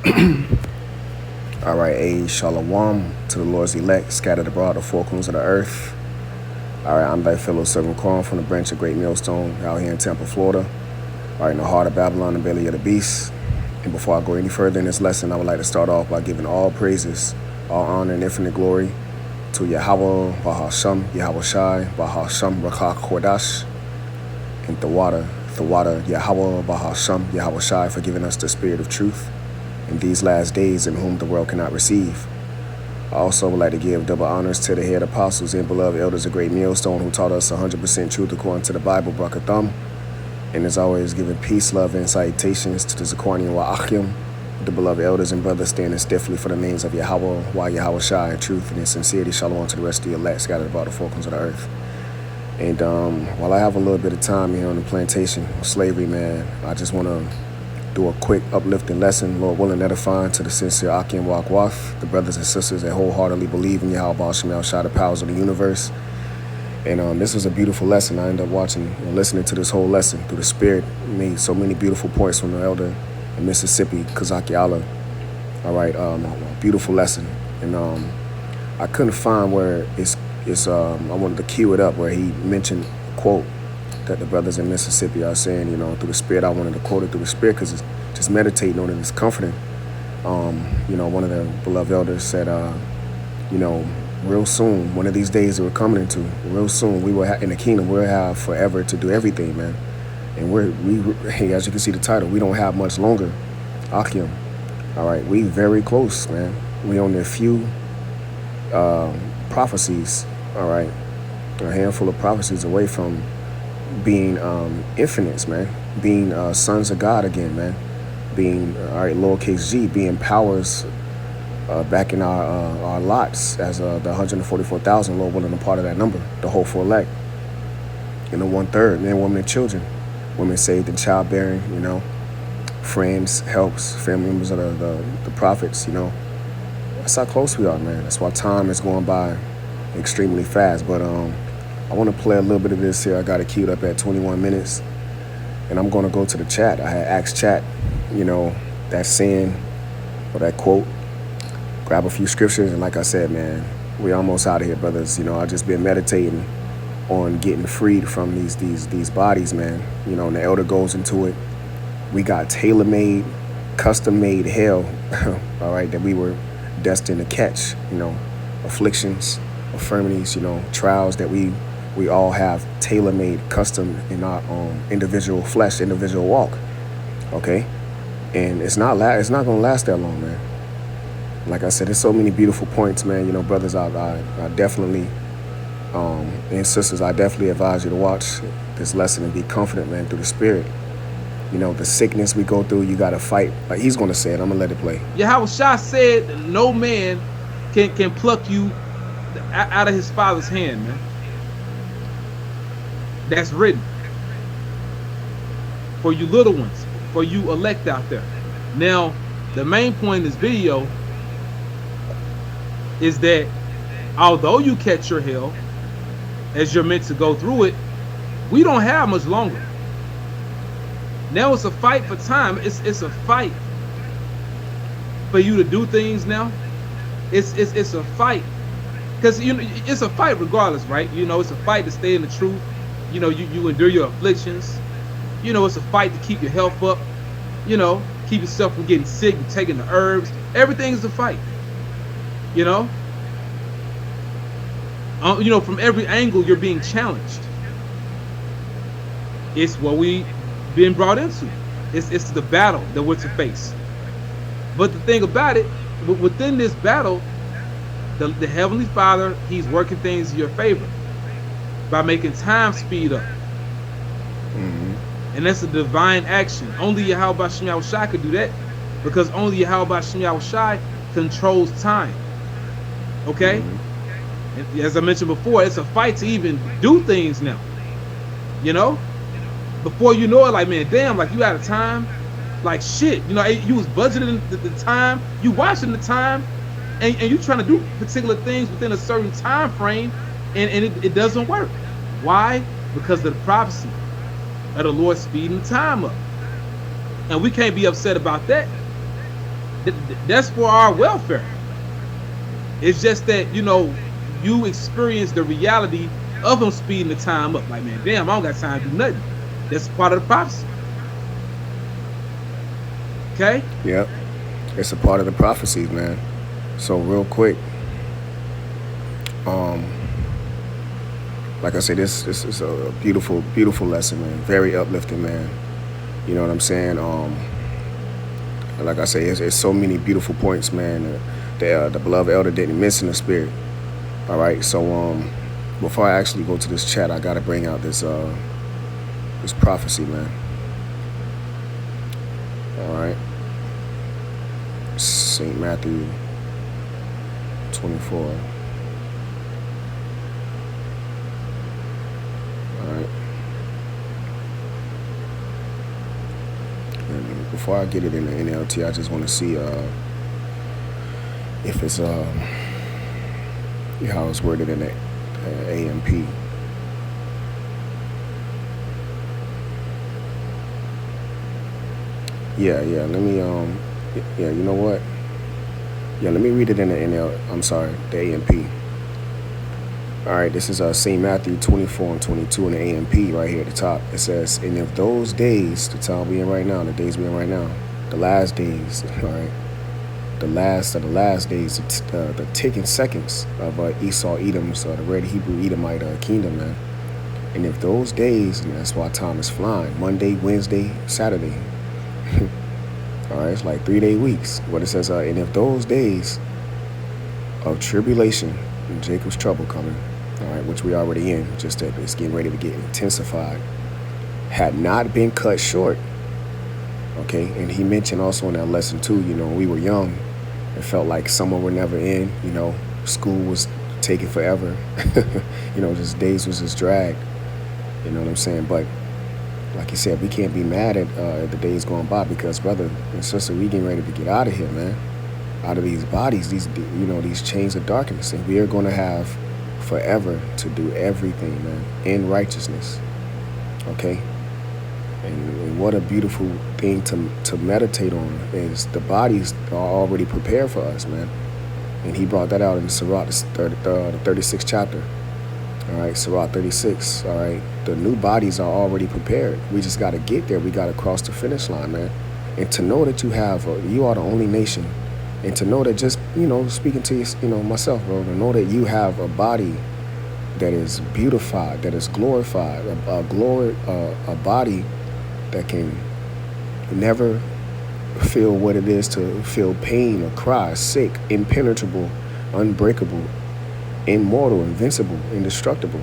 All right, shalom to the Lord's elect, scattered abroad the four corners of the earth. All right, I'm thy fellow servant Quan from the branch of Great Millstone out here in Tampa, Florida. All right, in the heart of Babylon, the belly of the beast. And before I go any further in this lesson, I would like to start off by giving all praises, all honor, and infinite glory to Yahweh, Bahasham, Yahweh Shai, Bahasham, Rakah Kodash, and Thawada, Yahweh, Bahasham, Yahweh Shai, for giving us the spirit of truth in these last days in whom the world cannot receive. I also would like to give double honors to the head apostles and beloved elders of Great Millstone who taught us 100% truth according to the Bible, Brakathum. And as always, giving peace, love, and salutations to the Zaquanian Wa'achim, the beloved elders and brothers standing stiffly for the names of Yahweh, Yahweh Shai, in truth and in sincerity. Shalom to the rest of the elect scattered about the four corners of the earth. And while I have a little bit of time here on the plantation of slavery, man, I just want to do a quick uplifting lesson, Lord willing, edifying to the sincere Akim Wakwath, the brothers and sisters that wholeheartedly believe in Yahweh Shemel Shai, the powers of the universe. And this was a beautiful lesson. I ended up watching and listening to this whole lesson through the Spirit. Made so many beautiful points from the elder in Mississippi, Kazaki Allah. All right, beautiful lesson. And I couldn't find where I wanted to cue it up where he mentioned a quote that the brothers in Mississippi are saying, through the Spirit. I wanted to quote it through the Spirit because it's just meditating on it is comforting. One of the beloved elders said, real soon, one of these days that we're coming into, real soon, we will have, in the kingdom, we'll have forever to do everything, man. And hey, as you can see the title, we don't have much longer. Akim. All right, we very close, man. We only a few prophecies, all right, a handful of prophecies away from being infinites, man. Being sons of God again, man. Being, all right, lowercase g, being powers back in our lots as the 144,000, Lord willing, a part of that number, the whole for elect. And the 1/3, men, women, and children. Women saved in childbearing, friends, helps, family members of the prophets, That's how close we are, man. That's why time is going by extremely fast. But I want to play a little bit of this here. I got it queued up at 21 minutes. And I'm going to go to the chat. I had asked chat, that saying or that quote. Grab a few scriptures, and like I said, man, we almost out of here, brothers. I've just been meditating on getting freed from these bodies, man. And the elder goes into it. We got tailor-made, custom-made hell, all right, that we were destined to catch. Afflictions, infirmities, trials that we all have tailor-made, custom in our individual flesh, individual walk. Okay, and it's not gonna last that long, man. Like I said, there's so many beautiful points, man. Brothers, I definitely, and sisters, I definitely advise you to watch this lesson and be confident, man, through the Spirit. The sickness we go through, you got to fight. Like he's going to say it. I'm going to let it play. Yahweh Shai said that no man can pluck you out of his father's hand, man. That's written. For you little ones, for you elect out there. Now, the main point in this video is that although you catch your hell as you're meant to go through it, we don't have much longer. Now it's a fight for time. It's a fight for you to do things now. It's a fight because it's a fight regardless, right? It's a fight to stay in the truth. You endure your afflictions. It's a fight to keep your health up. Keep yourself from getting sick and taking the herbs. Everything is a fight. From every angle you're being challenged. It's what we been brought into. It's the battle that we're to face. But the thing about it, within this battle, the Heavenly Father, He's working things in your favor by making time speed up. Mm-hmm. And that's a divine action. Only Yahweh Shai Shai could do that, because only Yahweh Shai Shai controls time. Okay? Mm-hmm. And as I mentioned before, it's a fight to even do things now. Before you know it, like, man, damn, like you out of time. Like shit, you was budgeting the time, you watching the time, and you trying to do particular things within a certain time frame, and it doesn't work. Why? Because of the prophecy of the Lord speeding the time up. And we can't be upset about that. That's for our welfare. It's just that, you experience the reality of him speeding the time up. Like, man, damn, I don't got time to do nothing. That's part of the prophecy. Okay? Yep. It's a part of the prophecies, man. So real quick, um, like I said, this is a beautiful, beautiful lesson, man. Very uplifting, man. You know what I'm saying? Like I say, it's so many beautiful points, man. The beloved elder didn't miss in the spirit. All right, so before I actually go to this chat, I gotta bring out this prophecy, man. All right, Saint Matthew 24. All right. And before I get it in the NLT, I just want to see if it's how it's worded in the AMP. Yeah. Let me yeah. You know what? Yeah. Let me read it in the NL. I'm sorry, the AMP. All right. This is St. Matthew 24 and 22 in the AMP right here at the top. It says, "And if those days, the time we in right now, the days we in right now, the last days, all right." The last of the last days, the ticking seconds of Esau, Edom's, the red Hebrew Edomite kingdom, man. And if those days, and that's why time is flying, Monday, Wednesday, Saturday, all right, it's like 3-day weeks. What it says, and if those days of tribulation and Jacob's trouble coming, all right, which we already in, just that it's getting ready to get intensified, had not been cut short. Okay, and he mentioned also in that lesson too, we were young. It felt like summer would never end, school was taking forever. Just days was just dragged. You know what I'm saying? But like you said, we can't be mad at the days going by because, brother and sister, we getting ready to get out of here, man. Out of these bodies, these chains of darkness. And we are going to have forever to do everything, man, in righteousness. Okay? And what a beautiful thing to meditate on is the bodies are already prepared for us, man. And he brought that out in Sirach, the 36th chapter. All right, Sirach 36. All right, the new bodies are already prepared. We just got to get there. We got to cross the finish line, man. And to know that you are the only nation. And to know that just, speaking to you, myself, bro, to know that you have a body that is beautified, that is glorified, a body that can never feel what it is to feel pain or cry, sick, impenetrable, unbreakable, immortal, invincible, indestructible,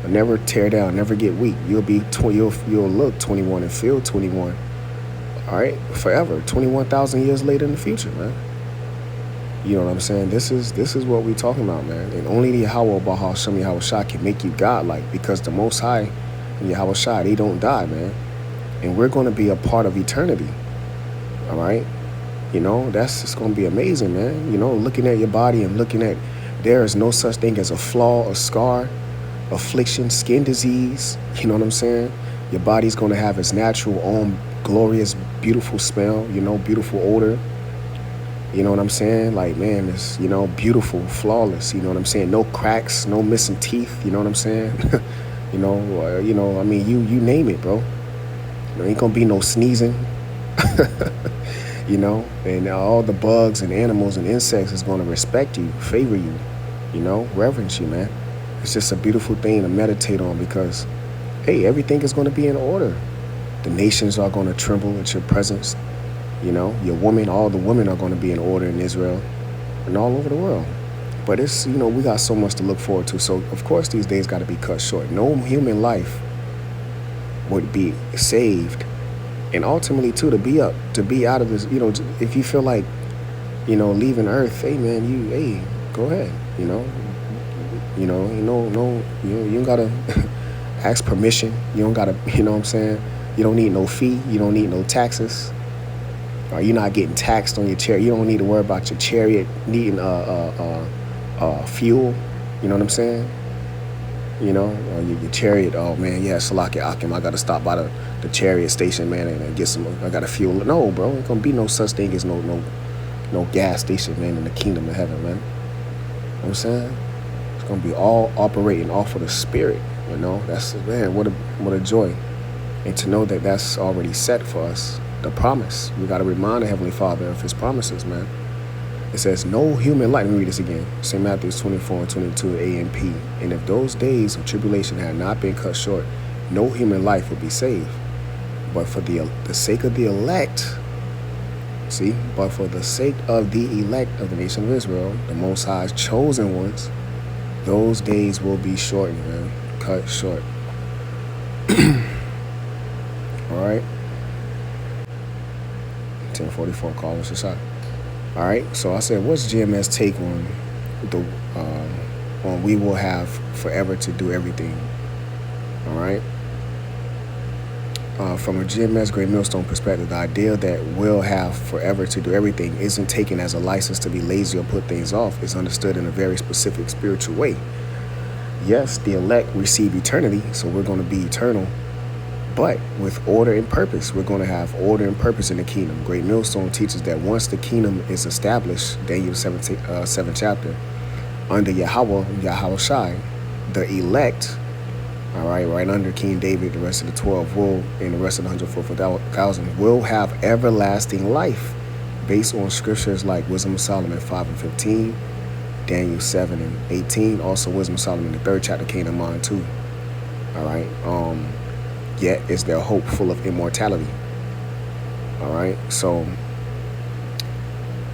never tear down, never get weak. You'll look 21 and feel 21. All right, forever, 21,000 years later in the future, man. You know what I'm saying? This is what we talking about, man. And only the Yahweh Bahal Shem Yahweh Shai can make you godlike, because the Most High and Yahweh Shai, they don't die, man. And we're going to be a part of eternity. All right? That's just going to be amazing, man. Looking at your body and looking at, there is no such thing as a flaw, a scar, affliction, skin disease. You know what I'm saying? Your body's going to have its natural own glorious, beautiful smell, beautiful odor. You know what I'm saying? Like, man, it's, beautiful, flawless. You know what I'm saying? No cracks, no missing teeth. You know what I'm saying? I mean, you name it, bro. There ain't gonna be no sneezing, and all the bugs and animals and insects is gonna respect you, favor you, reverence you, man. It's just a beautiful thing to meditate on because, hey, everything is gonna be in order. The nations are gonna tremble at your presence. All the women are gonna be in order in Israel and all over the world. But it's, we got so much to look forward to. So, of course, these days got to be cut short. No human life would be saved, and ultimately too to be out of this, if you feel like leaving Earth, hey man, go ahead, you don't gotta ask permission, you don't gotta, you know what I'm saying, you don't need no fee, you don't need no taxes, or you're not getting taxed on your chariot. You don't need to worry about your chariot needing fuel, you know what I'm saying? Your chariot, oh man, yeah, Salaki Akim, I gotta stop by the chariot station, man, and get some, I gotta fuel. No, bro, ain't gonna be no such thing as no no gas station, man, in the kingdom of heaven, man. You know what I'm saying? It's gonna be all operating off of the spirit. You know, that's, man, what a joy. And to know that that's already set for us, the promise. We got to remind the Heavenly Father of his promises, man. It says, no human life, let me read this again. St. Matthew 24 and 22, A and P. And if those days of tribulation had not been cut short, no human life would be saved. But for the sake of the elect, see, but for the sake of the elect of the nation of Israel, the Most High's chosen ones, those days will be shortened, man. Cut short. All right. 1044, call us a shot. All right. So I said, what's GMS take on the on we will have forever to do everything? All right. From a GMS Great Millstone perspective, the idea that we'll have forever to do everything isn't taken as a license to be lazy or put things off. It's understood in a very specific spiritual way. Yes, the elect receive eternity, so we're going to be eternal. But with order and purpose, we're going to have order and purpose in the kingdom. Great Millstone teaches that once the kingdom is established, Daniel 7th chapter, under Yahweh Shai, the elect, all right under King David, the rest of the 12 will, and the rest of the 144,000 will have everlasting life, based on scriptures like Wisdom of Solomon 5 and 15, Daniel 7 and 18, also Wisdom of Solomon the 3rd chapter came to mind too. All right. Yet is their hope full of immortality. All right. So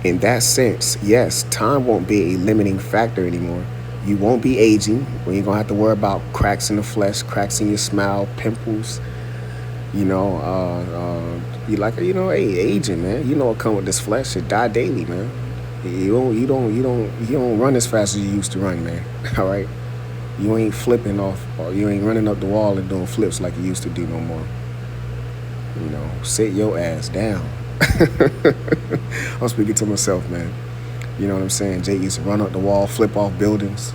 in that sense, yes, time won't be a limiting factor anymore. You won't be aging, when you're gonna have to worry about cracks in the flesh, cracks in your smile, pimples. You know, you like, you know, hey, aging, man. You know what come with this flesh? It die daily, man. You don't run as fast as you used to run, man. All right. You ain't flipping off, or you ain't running up the wall and doing flips like you used to do no more. You know, sit your ass down. I'm speaking to myself, man. You know what I'm saying? Jay used to run up the wall, flip off buildings.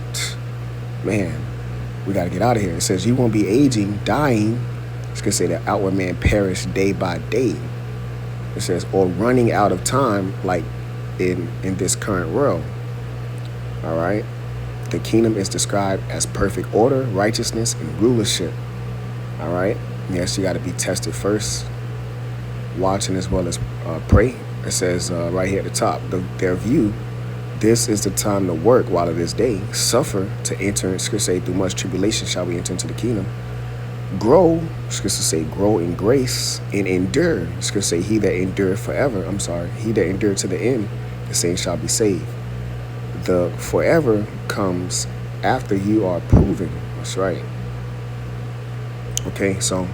Man, we got to get out of here. It says you won't be aging, dying. It's going to say that outward man perish day by day. It says, or running out of time, like in this current world. All right. The kingdom is described as perfect order, righteousness, and rulership. All right. Yes, you got to be tested first, watching as well as pray. It says right here at the top, their view, this is the time to work while it is day, suffer to enter, scripture say, through much tribulation shall we enter into the kingdom. Grow, scripture say, grow in grace and endure. Scripture say, he that endured forever, he that endured to the end, the same shall be saved. The forever comes after you are proven. That's right. Okay, so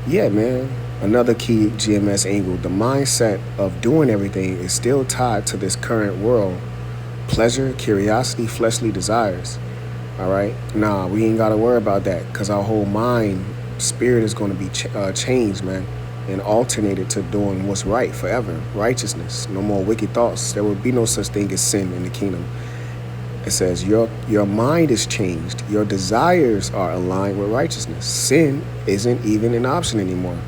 yeah, man. Another key GMS angle, the mindset of doing everything is still tied to this current world. Pleasure, curiosity, fleshly desires. All right. Nah, we ain't got to worry about that, because our whole mind, spirit is going to be changed, man, and alternated to doing what's right forever. Righteousness. No more wicked thoughts. There will be no such thing as sin in the kingdom. It says your mind is changed. Your desires are aligned with righteousness. Sin isn't even an option anymore.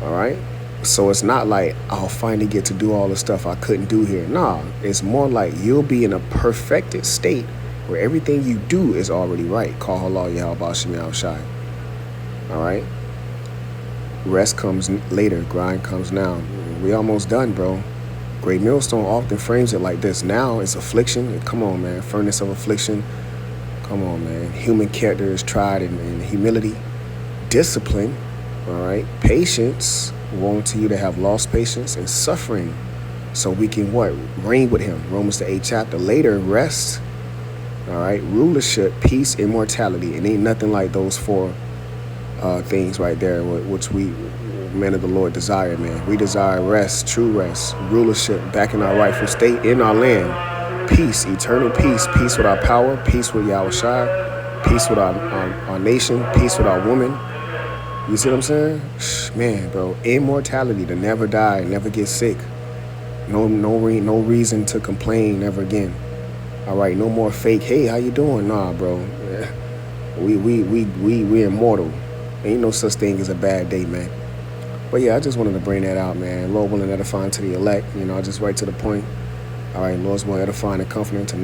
All right. So it's not like I'll finally get to do all the stuff I couldn't do here. Nah, it's more like you'll be in a perfected state where everything you do is already right. Call Allah Yahweh Shem Shai. All right. Rest comes later. Grind comes now. We almost done, bro. Great Millstone often frames it like this. Now it's affliction. Come on, man. Furnace of affliction. Come on, man. Human character is tried in humility. Discipline. All right. Patience. Woe to you to have lost patience, and suffering, so we can what? Reign with him. Romans the 8th chapter. Later, rest. All right. Rulership, peace, immortality. It ain't nothing like those four things right there, which we, men of the Lord, desire, man. We desire rest, true rest, rulership, back in our rightful state, in our land. Peace, eternal peace. Peace with our power. Peace with Yahweh Shai. Peace with our nation. Peace with our woman. You see what I'm saying? Man, bro, immortality, to never die, never get sick. No reason to complain ever again. All right, no more fake, hey, how you doing? Nah, bro. We immortal. Ain't no such thing as a bad day, man. But yeah, I just wanted to bring that out, man. Lord willing, edifying to the elect. You know, just right to the point. All right, Lord's more edifying and comforting to